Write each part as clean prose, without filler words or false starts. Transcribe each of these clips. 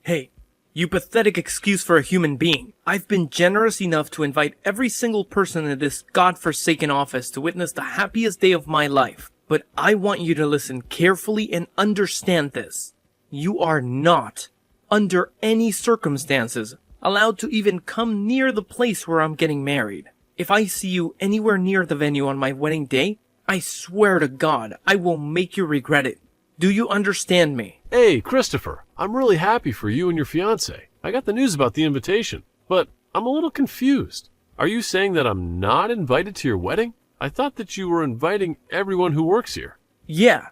Hey, you pathetic excuse for a human being. I've been generous enough to invite every single person in this godforsaken office to witness the happiest day of my life. But I want you to listen carefully and understand this. You are not, under any circumstances, allowed to even come near the place where I'm getting married. If I see you anywhere near the venue on my wedding day, I swear to God, I will make you regret it. Do you understand me? Hey, Christopher, I'm really happy for you and your fiance. I got the news about the invitation, but I'm a little confused. Are you saying that I'm not invited to your wedding? I thought that you were inviting everyone who works here. Yeah,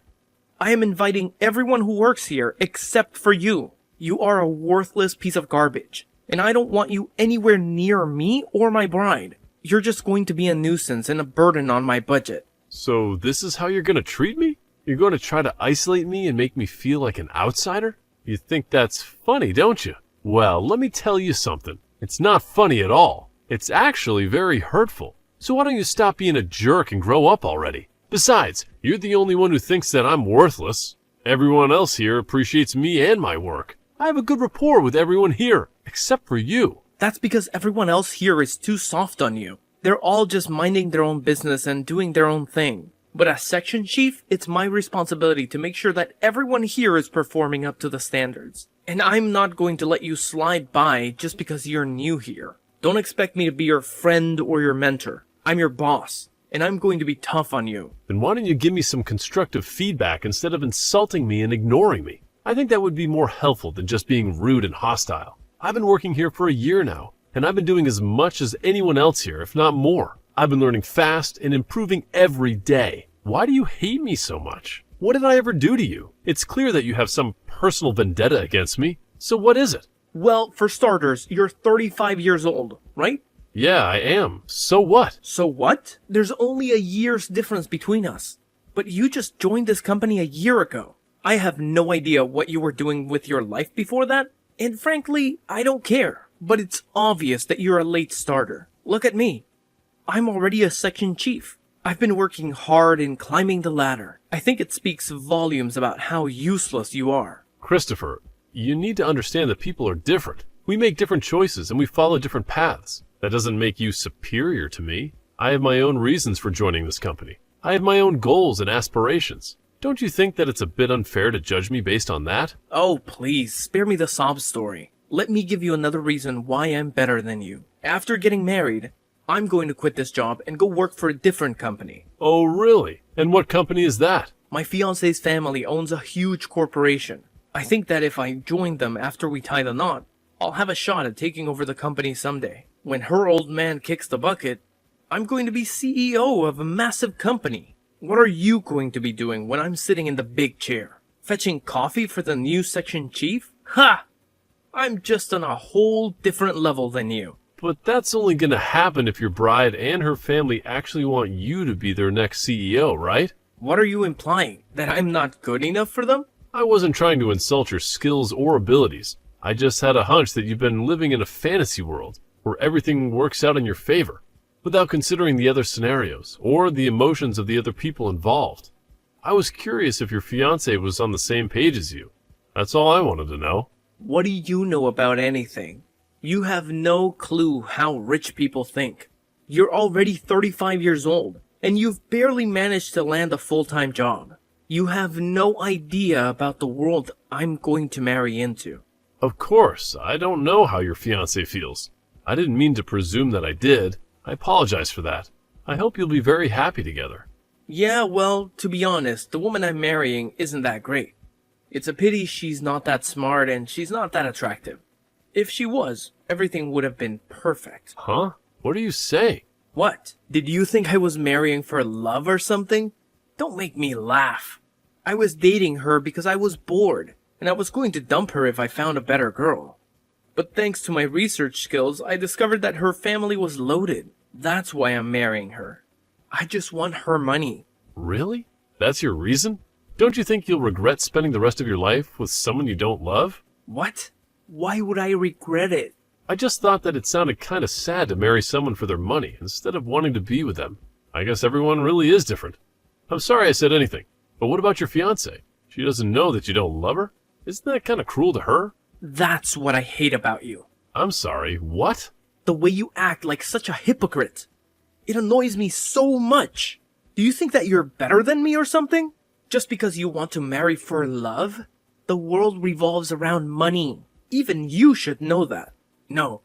I am inviting everyone who works here except for you. You are a worthless piece of garbage, and I don't want you anywhere near me or my bride. You're just going to be a nuisance and a burden on my budget. So this is how you're going to treat me? You're going to try to isolate me and make me feel like an outsider? You think that's funny, don't you? Well, let me tell you something. It's not funny at all. It's actually very hurtful. So why don't you stop being a jerk and grow up already? Besides, you're the only one who thinks that I'm worthless. Everyone else here appreciates me and my work. I have a good rapport with everyone here, except for you. That's because everyone else here is too soft on you. They're all just minding their own business and doing their own thing. But as section chief, it's my responsibility to make sure that everyone here is performing up to the standards. And I'm not going to let you slide by just because you're new here. Don't expect me to be your friend or your mentor. I'm your boss, and I'm going to be tough on you. Then why don't you give me some constructive feedback instead of insulting me and ignoring me? I think that would be more helpful than just being rude and hostile. I've been working here for a year now, and I've been doing as much as anyone else here, if not more. I've been learning fast and improving every day. Why do you hate me so much? What did I ever do to you? It's clear that you have some personal vendetta against me. So what is it? Well, for starters, you're 35 years old, right? Yeah, I am. So what? So what? There's only a year's difference between us. But you just joined this company a year ago. I have no idea what you were doing with your life before that, and frankly, I don't care. But it's obvious that you're a late starter. Look at me. I'm already a section chief. I've been working hard and climbing the ladder. I think it speaks volumes about how useless you are. Christopher, you need to understand that people are different. We make different choices and we follow different paths. That doesn't make you superior to me. I have my own reasons for joining this company. I have my own goals and aspirations. Don't you think that it's a bit unfair to judge me based on that? Oh, please, spare me the sob story. Let me give you another reason why I'm better than you. After getting married, I'm going to quit this job and go work for a different company. Oh, really? And what company is that? My fiance's family owns a huge corporation. I think that if I join them after we tie the knot, I'll have a shot at taking over the company someday. When her old man kicks the bucket, I'm going to be CEO of a massive company. What are you going to be doing when I'm sitting in the big chair? Fetching coffee for the new section chief? Ha! I'm just on a whole different level than you. But that's only going to happen if your bride and her family actually want you to be their next CEO, right? What are you implying? That I'm not good enough for them? I wasn't trying to insult your skills or abilities. I just had a hunch that you've been living in a fantasy world where everything works out in your favor, without considering the other scenarios or the emotions of the other people involved. I was curious if your fiancé was on the same page as you. That's all I wanted to know. What do you know about anything? You have no clue how rich people think. You're already 35 years old, and you've barely managed to land a full-time job. You have no idea about the world I'm going to marry into. Of course, I don't know how your fiancé feels. I didn't mean to presume that I did. I apologize for that. I hope you'll be very happy together. Yeah, well, to be honest, the woman I'm marrying isn't that great. It's a pity she's not that smart and she's not that attractive. If she was, everything would have been perfect. Huh? What are you saying? What? Did you think I was marrying for love or something? Don't make me laugh. I was dating her because I was bored, and I was going to dump her if I found a better girl. But thanks to my research skills, I discovered that her family was loaded. That's why I'm marrying her. I just want her money. Really? That's your reason? Don't you think you'll regret spending the rest of your life with someone you don't love? What? Why would I regret it? I just thought that it sounded kind of sad to marry someone for their money instead of wanting to be with them. I guess everyone really is different. I'm sorry I said anything, but what about your fiancée? She doesn't know that you don't love her? Isn't that kind of cruel to her? That's what I hate about you. I'm sorry, what? The way you act like such a hypocrite. It annoys me so much. Do you think that you're better than me or something? Just because you want to marry for love? The world revolves around money. Even you should know that. No,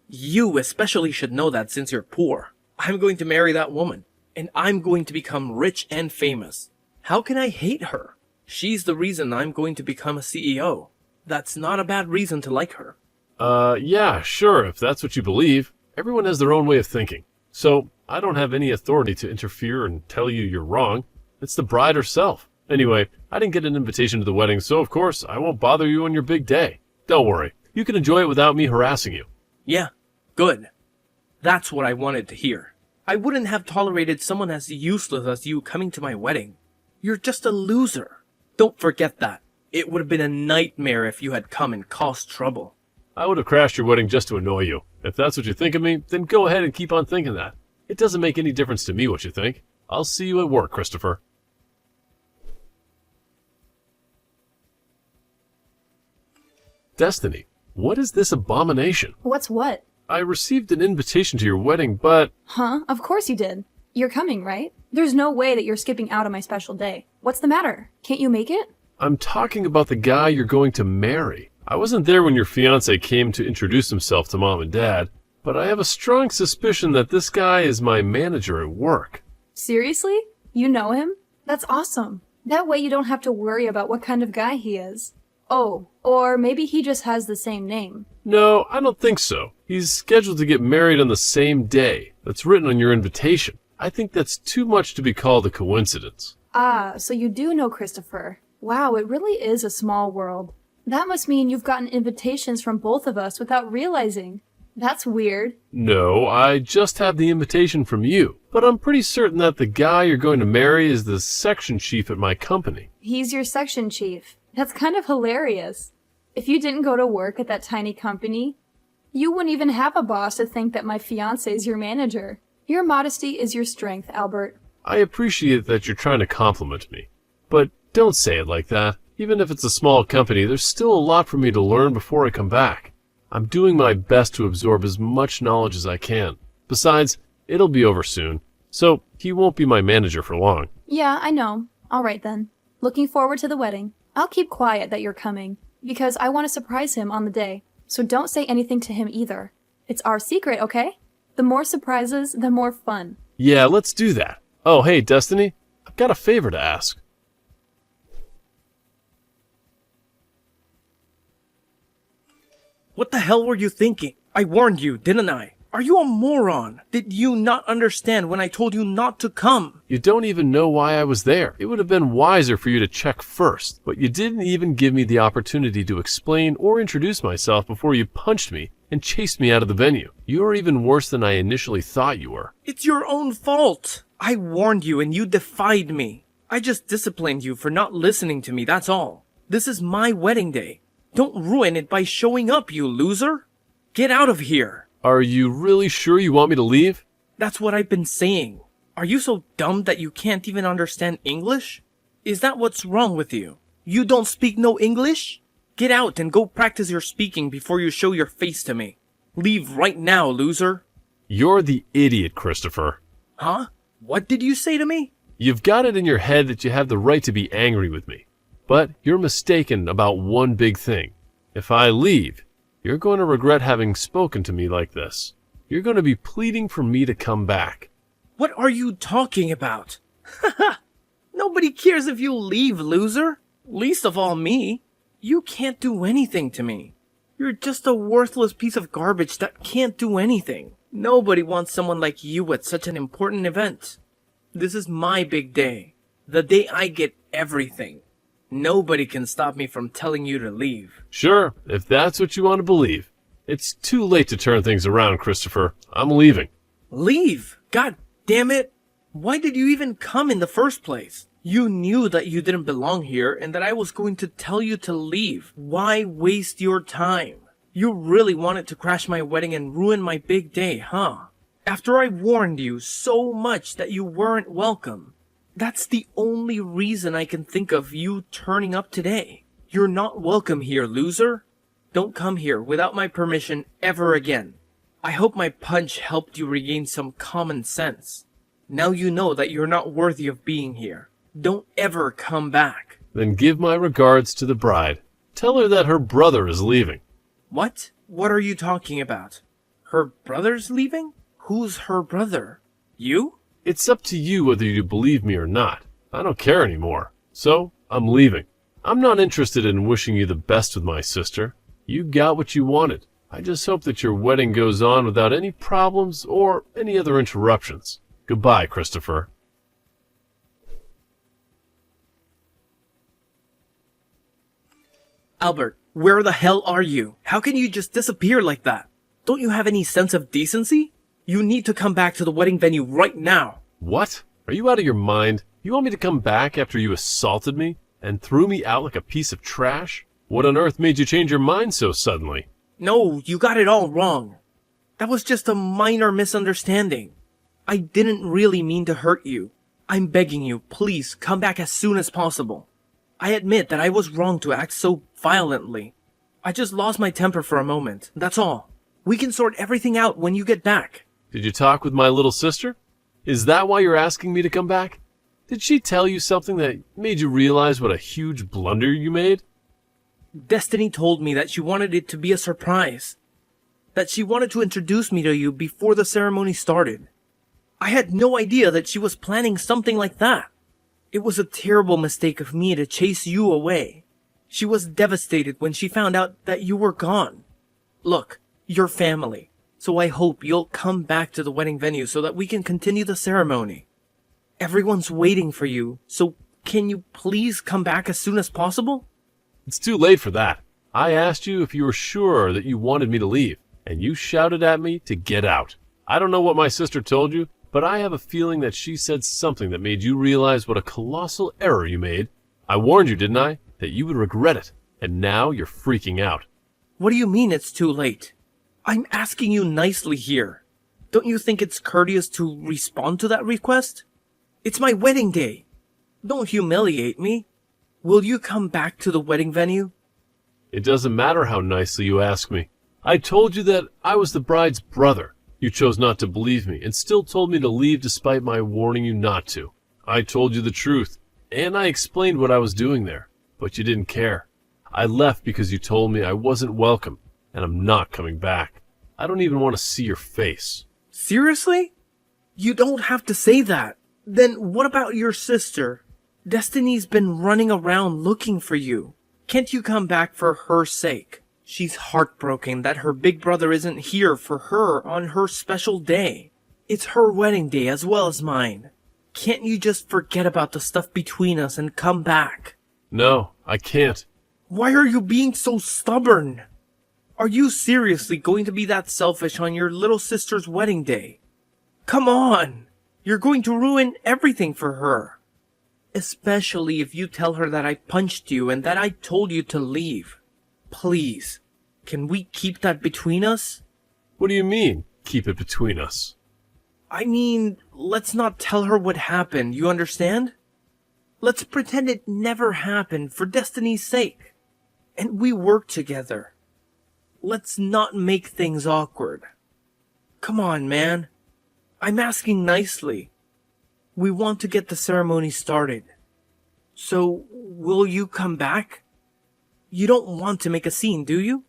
you especially should know that since you're poor. I'm going to marry that woman, and I'm going to become rich and famous. How can I hate her? She's the reason I'm going to become a CEO. That's not a bad reason to like her. Yeah, sure, if that's what you believe. Everyone has their own way of thinking. So, I don't have any authority to interfere and tell you you're wrong. It's the bride herself. Anyway, I didn't get an invitation to the wedding, so of course, I won't bother you on your big day. Don't worry. You can enjoy it without me harassing you. Yeah, good. That's what I wanted to hear. I wouldn't have tolerated someone as useless as you coming to my wedding. You're just a loser. Don't forget that. It would have been a nightmare if you had come and caused trouble. I would have crashed your wedding just to annoy you. If that's what you think of me, then go ahead and keep on thinking that. It doesn't make any difference to me what you think. I'll see you at work, Christopher. Destiny, what is this abomination? What's what? I received an invitation to your wedding, but... Huh? Of course you did. You're coming, right? There's no way that you're skipping out on my special day. What's the matter? Can't you make it? I'm talking about the guy you're going to marry. I wasn't there when your fiance came to introduce himself to Mom and Dad, but I have a strong suspicion that this guy is my manager at work. Seriously? You know him? That's awesome. That way you don't have to worry about what kind of guy he is. Oh, or maybe he just has the same name. No, I don't think so. He's scheduled to get married on the same day. That's written on your invitation. I think that's too much to be called a coincidence. Ah, so you do know Christopher. Wow, it really is a small world. That must mean you've gotten invitations from both of us without realizing. That's weird. No, I just have the invitation from you. But I'm pretty certain that the guy you're going to marry is the section chief at my company. He's your section chief. That's kind of hilarious. If you didn't go to work at that tiny company, you wouldn't even have a boss to think that my fiance is your manager. Your modesty is your strength, Albert. I appreciate that you're trying to compliment me. But don't say it like that. Even if it's a small company, there's still a lot for me to learn before I come back. I'm doing my best to absorb as much knowledge as I can. Besides, it'll be over soon, so he won't be my manager for long. Yeah, I know. All right then. Looking forward to the wedding. I'll keep quiet that you're coming, because I want to surprise him on the day. So don't say anything to him either. It's our secret, okay? The more surprises, the more fun. Yeah, let's do that. Oh, hey, Destiny, I've got a favor to ask. What the hell were you thinking? I warned you, didn't I? Are you a moron? Did you not understand when I told you not to come? You don't even know why I was there. It would have been wiser for you to check first, but you didn't even give me the opportunity to explain or introduce myself before you punched me and chased me out of the venue. You are even worse than I initially thought you were. It's your own fault. I warned you and you defied me. I just disciplined you for not listening to me, that's all. This is my wedding day. Don't ruin it by showing up, you loser. Get out of here. Are you really sure you want me to leave? That's what I've been saying. Are you so dumb that you can't even understand English? Is that what's wrong with you? You don't speak no English? Get out and go practice your speaking before you show your face to me. Leave right now, loser. You're the idiot, Christopher. Huh? What did you say to me? You've got it in your head that you have the right to be angry with me. But you're mistaken about one big thing. If I leave, you're going to regret having spoken to me like this. You're going to be pleading for me to come back. What are you talking about? Haha! Nobody cares if you leave, loser. Least of all me. You can't do anything to me. You're just a worthless piece of garbage that can't do anything. Nobody wants someone like you at such an important event. This is my big day. The day I get everything. Nobody can stop me from telling you to leave. Sure, if that's what you want to believe. It's too late to turn things around, Christopher. I'm leaving. Leave? God damn it. Why did you even come in the first place? You knew that you didn't belong here and that I was going to tell you to leave. Why waste your time? You really wanted to crash my wedding and ruin my big day, huh? After I warned you so much that you weren't welcome. That's the only reason I can think of you turning up today. You're not welcome here, loser. Don't come here without my permission ever again. I hope my punch helped you regain some common sense. Now you know that you're not worthy of being here. Don't ever come back. Then give my regards to the bride. Tell her that her brother is leaving. What? What are you talking about? Her brother's leaving? Who's her brother? You? It's up to you whether you believe me or not. I don't care anymore. So, I'm leaving. I'm not interested in wishing you the best with my sister. You got what you wanted. I just hope that your wedding goes on without any problems or any other interruptions. Goodbye, Christopher. Albert, where the hell are you? How can you just disappear like that? Don't you have any sense of decency? You need to come back to the wedding venue right now. What? Are you out of your mind? You want me to come back after you assaulted me and threw me out like a piece of trash? What on earth made you change your mind so suddenly? No, you got it all wrong. That was just a minor misunderstanding. I didn't really mean to hurt you. I'm begging you, please come back as soon as possible. I admit that I was wrong to act so violently. I just lost my temper for a moment, that's all. We can sort everything out when you get back. Did you talk with my little sister? Is that why you're asking me to come back? Did she tell you something that made you realize what a huge blunder you made? Destiny told me that she wanted it to be a surprise. That she wanted to introduce me to you before the ceremony started. I had no idea that she was planning something like that. It was a terrible mistake of me to chase you away. She was devastated when she found out that you were gone. Look, you're family, so I hope you'll come back to the wedding venue so that we can continue the ceremony. Everyone's waiting for you, so can you please come back as soon as possible? It's too late for that. I asked you if you were sure that you wanted me to leave, and you shouted at me to get out. I don't know what my sister told you, but I have a feeling that she said something that made you realize what a colossal error you made. I warned you, didn't I, that you would regret it, and now you're freaking out. What do you mean it's too late? I'm asking you nicely here. Don't you think it's courteous to respond to that request? It's my wedding day. Don't humiliate me. Will you come back to the wedding venue? It doesn't matter how nicely you ask me. I told you that I was the bride's brother. You chose not to believe me and still told me to leave despite my warning you not to. I told you the truth, and I explained what I was doing there, but you didn't care. I left because you told me I wasn't welcome, and I'm not coming back. I don't even want to see your face. Seriously? You don't have to say that. Then what about your sister? Destiny's been running around looking for you. Can't you come back for her sake? She's heartbroken that her big brother isn't here for her on her special day. It's her wedding day as well as mine. Can't you just forget about the stuff between us and come back? No, I can't. Why are you being so stubborn? Are you seriously going to be that selfish on your little sister's wedding day? Come on! You're going to ruin everything for her. Especially if you tell her that I punched you and that I told you to leave. Please, can we keep that between us? What do you mean, keep it between us? I mean, let's not tell her what happened, you understand? Let's pretend it never happened for Destiny's sake. And we work together. Let's not make things awkward. Come on, man. I'm asking nicely. We want to get the ceremony started. So, will you come back? You don't want to make a scene, do you?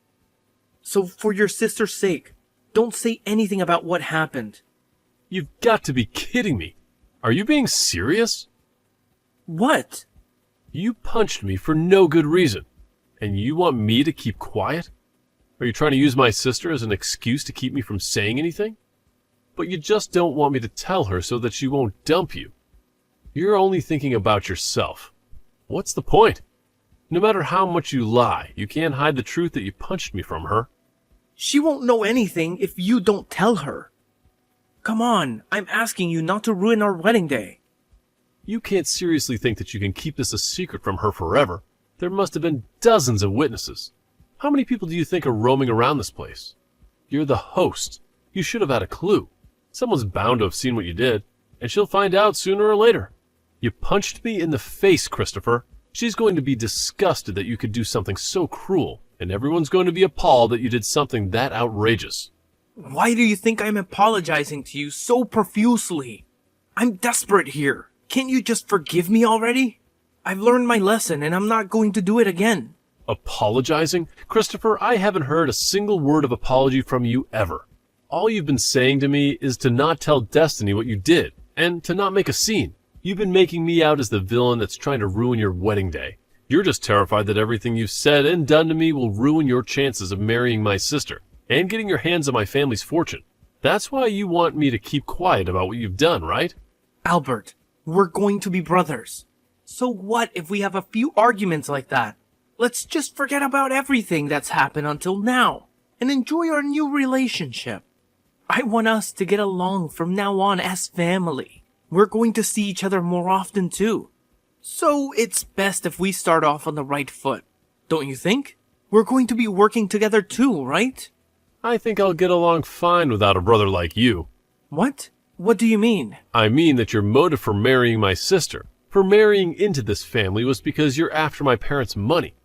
So for your sister's sake, don't say anything about what happened. You've got to be kidding me. Are you being serious? What? You punched me for no good reason, and you want me to keep quiet? Are you trying to use my sister as an excuse to keep me from saying anything? But you just don't want me to tell her so that she won't dump you. You're only thinking about yourself. What's the point? No matter how much you lie, you can't hide the truth that you punched me from her. She won't know anything if you don't tell her. Come on, I'm asking you not to ruin our wedding day. You can't seriously think that you can keep this a secret from her forever. There must have been dozens of witnesses. How many people do you think are roaming around this place? You're the host. You should have had a clue. Someone's bound to have seen what you did, and she'll find out sooner or later. You punched me in the face, Christopher. She's going to be disgusted that you could do something so cruel, and everyone's going to be appalled that you did something that outrageous. Why do you think I'm apologizing to you so profusely? I'm desperate here. Can't you just forgive me already? I've learned my lesson and I'm not going to do it again. Apologizing? Christopher, I haven't heard a single word of apology from you ever. All you've been saying to me is to not tell Destiny what you did, and to not make a scene. You've been making me out as the villain that's trying to ruin your wedding day. You're just terrified that everything you've said and done to me will ruin your chances of marrying my sister and getting your hands on my family's fortune. That's why you want me to keep quiet about what you've done, right? Albert, we're going to be brothers. So what if we have a few arguments like that? Let's just forget about everything that's happened until now and enjoy our new relationship. I want us to get along from now on as family. We're going to see each other more often too. So it's best if we start off on the right foot, don't you think? We're going to be working together too, right? I think I'll get along fine without a brother like you. What? What do you mean? I mean that your motive for marrying my sister, for marrying into this family, was because you're after my parents' money.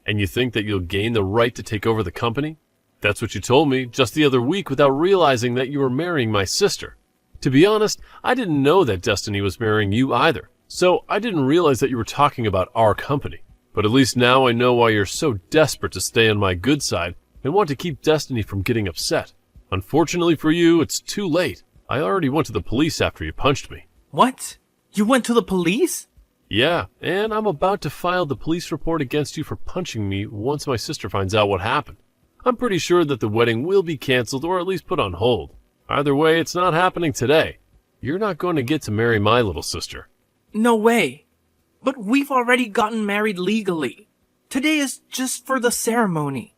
And you think that you'll gain the right to take over the company? That's what you told me just the other week without realizing that you were marrying my sister. To be honest, I didn't know that Destiny was marrying you either. So I didn't realize that you were talking about our company. But at least now I know why you're so desperate to stay on my good side and want to keep Destiny from getting upset. Unfortunately for you, it's too late. I already went to the police after you punched me. What? You went to the police? Yeah, and I'm about to file the police report against you for punching me once my sister finds out what happened. I'm pretty sure that the wedding will be canceled or at least put on hold. Either way, it's not happening today. You're not going to get to marry my little sister. No way. But we've already gotten married legally. Today is just for the ceremony.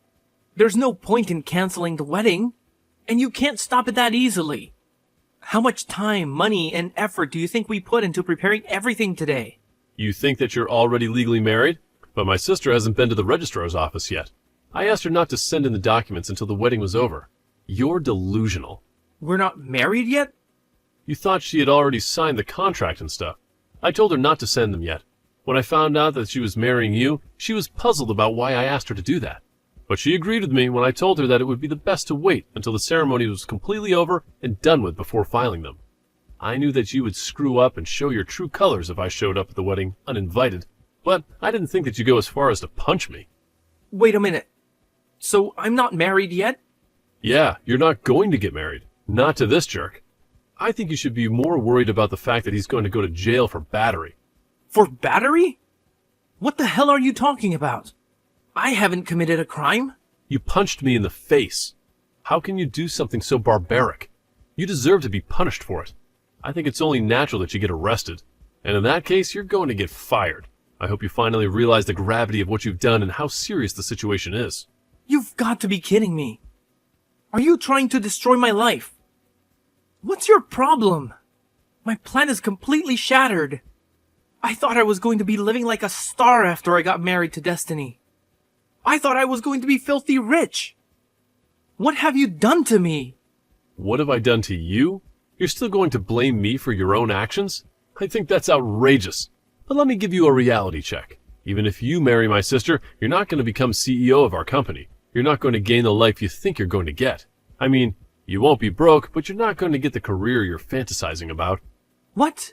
There's no point in canceling the wedding, and you can't stop it that easily. How much time, money, and effort do you think we put into preparing everything today? You think that you're already legally married? But my sister hasn't been to the registrar's office yet. I asked her not to send in the documents until the wedding was over. You're delusional. We're not married yet? You thought she had already signed the contract and stuff. I told her not to send them yet. When I found out that she was marrying you, she was puzzled about why I asked her to do that. But she agreed with me when I told her that it would be the best to wait until the ceremony was completely over and done with before filing them. I knew that you would screw up and show your true colors if I showed up at the wedding uninvited, but I didn't think that you'd go as far as to punch me. Wait a minute. So I'm not married yet? Yeah, you're not going to get married. Not to this jerk. I think you should be more worried about the fact that he's going to go to jail for battery. For battery? What the hell are you talking about? I haven't committed a crime. You punched me in the face. How can you do something so barbaric? You deserve to be punished for it. I think it's only natural that you get arrested. And in that case, you're going to get fired. I hope you finally realize the gravity of what you've done and how serious the situation is. You've got to be kidding me. Are you trying to destroy my life? What's your problem? My plan is completely shattered. I thought I was going to be living like a star after I got married to Destiny. I thought I was going to be filthy rich. What have you done to me? What have I done to you? You're still going to blame me for your own actions? I think that's outrageous. But let me give you a reality check. Even if you marry my sister, you're not going to become CEO of our company. You're not going to gain the life you think you're going to get. I mean, you won't be broke, but you're not going to get the career you're fantasizing about. What?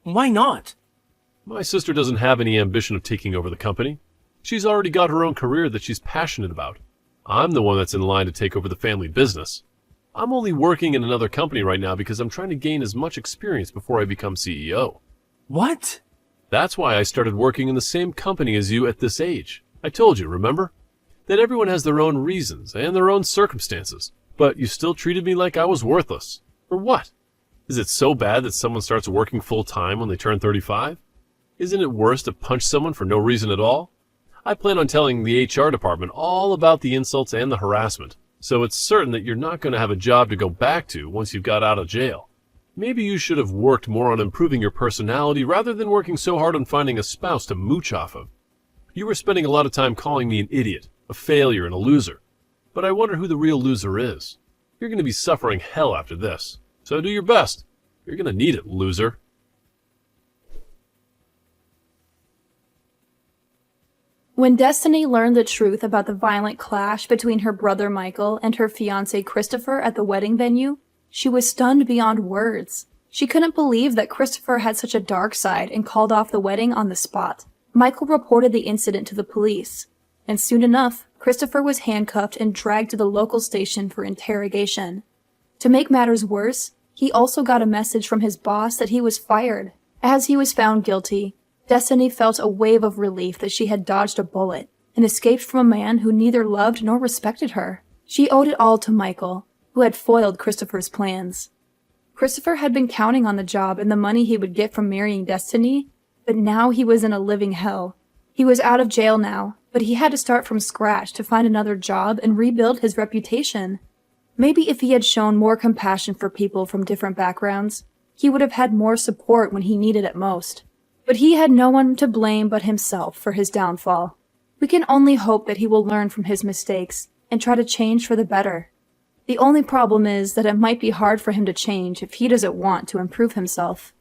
Why not? My sister doesn't have any ambition of taking over the company. She's already got her own career that she's passionate about. I'm the one that's in line to take over the family business. I'm only working in another company right now because I'm trying to gain as much experience before I become CEO. What? That's why I started working in the same company as you at this age. I told you, remember? That everyone has their own reasons and their own circumstances. But you still treated me like I was worthless. For what? Is it so bad that someone starts working full-time when they turn 35? Isn't it worse to punch someone for no reason at all? I plan on telling the HR department all about the insults and the harassment, so it's certain that you're not going to have a job to go back to once you've got out of jail. Maybe you should have worked more on improving your personality rather than working so hard on finding a spouse to mooch off of. You were spending a lot of time calling me an idiot, a failure, and a loser. But I wonder who the real loser is. You're going to be suffering hell after this, so do your best. You're going to need it, loser. When Destiny learned the truth about the violent clash between her brother Michael and her fiance Christopher at the wedding venue, she was stunned beyond words. She couldn't believe that Christopher had such a dark side and called off the wedding on the spot. Michael reported the incident to the police, and soon enough, Christopher was handcuffed and dragged to the local station for interrogation. To make matters worse, he also got a message from his boss that he was fired. As he was found guilty, Destiny felt a wave of relief that she had dodged a bullet and escaped from a man who neither loved nor respected her. She owed it all to Michael, who had foiled Christopher's plans. Christopher had been counting on the job and the money he would get from marrying Destiny, but now he was in a living hell. He was out of jail now, but he had to start from scratch to find another job and rebuild his reputation. Maybe if he had shown more compassion for people from different backgrounds, he would have had more support when he needed it most. But he had no one to blame but himself for his downfall. We can only hope that he will learn from his mistakes and try to change for the better. The only problem is that it might be hard for him to change if he doesn't want to improve himself.